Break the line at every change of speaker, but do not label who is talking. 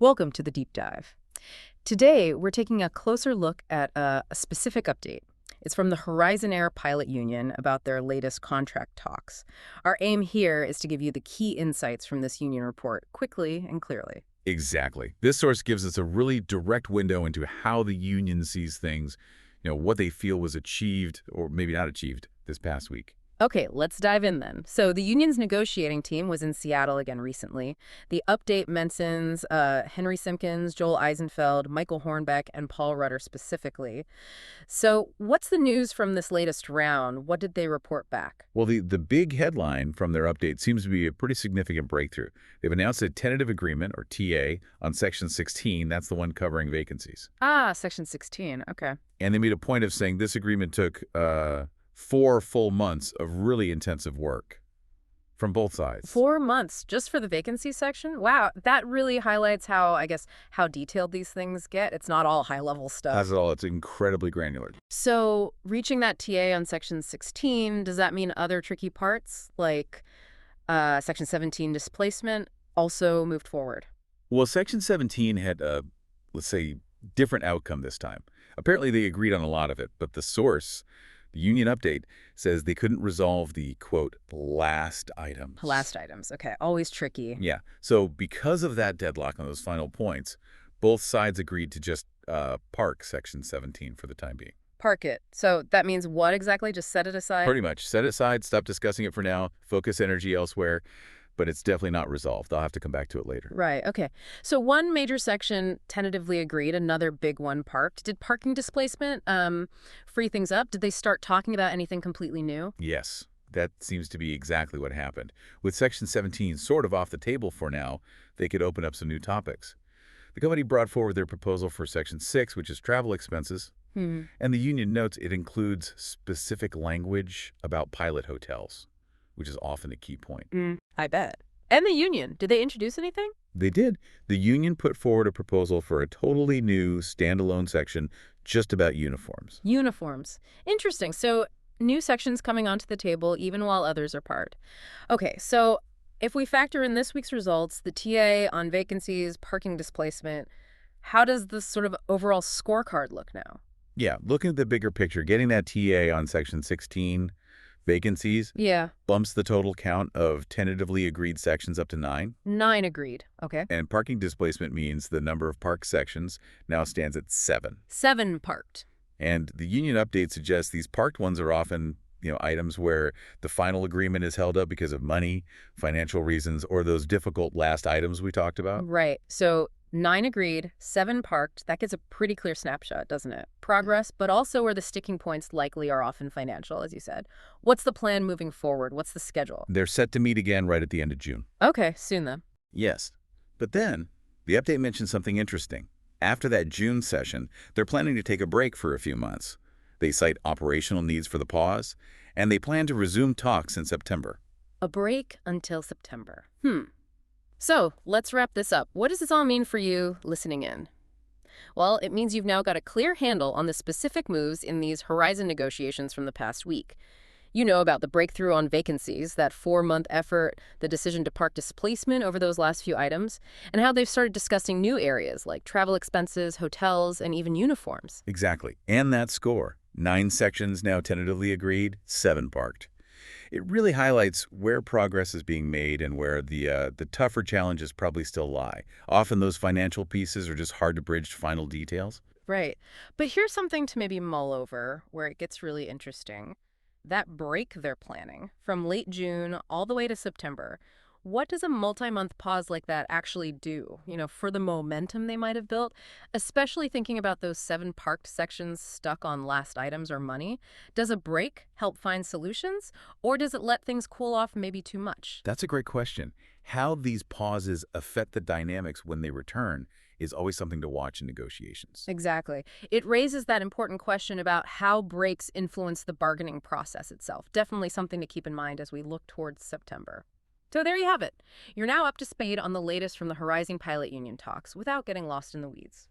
Welcome to the deep dive. Today, we're taking a closer look at a specific update. It's from the Horizon Air Pilot Union about their latest contract talks. Our aim here is to give you the key insights from this union report quickly and clearly.
Exactly. This source gives us a really direct window into how the union sees things, what they feel was achieved or maybe not achieved this past week.
Okay, let's dive in then. So the union's negotiating team was in Seattle again recently. The update mentions Henry Simpkins, Joel Eisenfeld, Michael Hornbeck, and Paul Rutter specifically. So what's the news from this latest round? What did they report back?
Well, the big headline from their update seems to be a pretty significant breakthrough. They've announced a tentative agreement, or TA, on Section 16. That's the one covering vacancies.
Ah, Section 16. Okay.
And they made a point of saying this agreement took 4 full months of really intensive work from both sides.
4 months just for the vacancy section? Wow, that really highlights how, I guess, how detailed these things get. It's not all high-level stuff.
That's it all. It's incredibly granular.
So reaching that TA on Section 16, does that mean other tricky parts, like Section 17 displacement, also moved forward?
Well, Section 17 had a, let's say, different outcome this time. Apparently, they agreed on a lot of it, but the source, the union update, says they couldn't resolve the, quote, last items.
Last items. Okay, always tricky.
Yeah. So because of that deadlock on those final points, both sides agreed to just park Section 17 for the time being.
Park it. So that means what exactly? Just set it aside?
Pretty much. Set it aside, stop discussing it for now, focus energy elsewhere, but it's definitely not resolved. I'll have to come back to it later.
Right, okay. So one major section tentatively agreed, another big one parked. Did parking displacement free things up? Did they start talking about anything completely new?
Yes, that seems to be exactly what happened. With Section 17 sort of off the table for now, they could open up some new topics. The company brought forward their proposal for Section 6, which is travel expenses, and the union notes it includes specific language about pilot hotels, which is often a key point.
I bet. And the union, did they introduce anything?
They did. The union put forward a proposal for a totally new standalone section just about uniforms.
Uniforms. Interesting. So new sections coming onto the table even while others are part. Okay, so if we factor in this week's results, the TA on vacancies, parking displacement, how does this sort of overall scorecard look now?
Yeah, looking at the bigger picture, getting that TA on Section 16, vacancies,
Yeah,
bumps the total count of tentatively agreed sections up to 9.
9 agreed. Okay.
And parking displacement means the number of park sections now stands at 7.
7 parked.
And the union update suggests these parked ones are often, items where the final agreement is held up because of money, financial reasons, or those difficult last items we talked about.
Right. So 9 agreed, 7 parked. That gives a pretty clear snapshot, doesn't it? Progress, but also where the sticking points likely are often financial, as you said. What's the plan moving forward? What's the schedule?
They're set to meet again right at the end of June.
Okay, soon then.
Yes. But then, the update mentions something interesting. After that June session, they're planning to take a break for a few months. They cite operational needs for the pause, and they plan to resume talks in September.
A break until September. So let's wrap this up. What does this all mean for you listening in? Well, it means you've now got a clear handle on the specific moves in these Horizon negotiations from the past week. You know about the breakthrough on vacancies, that 4-month effort, the decision to park displacement over those last few items, and how they've started discussing new areas like travel expenses, hotels, and even uniforms.
Exactly. And that score. 9 sections now tentatively agreed, 7 parked. It really highlights where progress is being made and where the tougher challenges probably still lie. Often those financial pieces are just hard to bridge to final details.
Right. But here's something to maybe mull over where it gets really interesting. That break they're planning from late June all the way to September. What does a multi-month pause like that actually do, for the momentum they might have built, especially thinking about those 7 parked sections stuck on last items or money? Does a break help find solutions, or does it let things cool off maybe too much?
That's a great question. How these pauses affect the dynamics when they return is always something to watch in negotiations.
Exactly. It raises that important question about how breaks influence the bargaining process itself. Definitely something to keep in mind as we look towards September. So there you have it. You're now up to speed on the latest from the Horizon Pilot Union talks without getting lost in the weeds.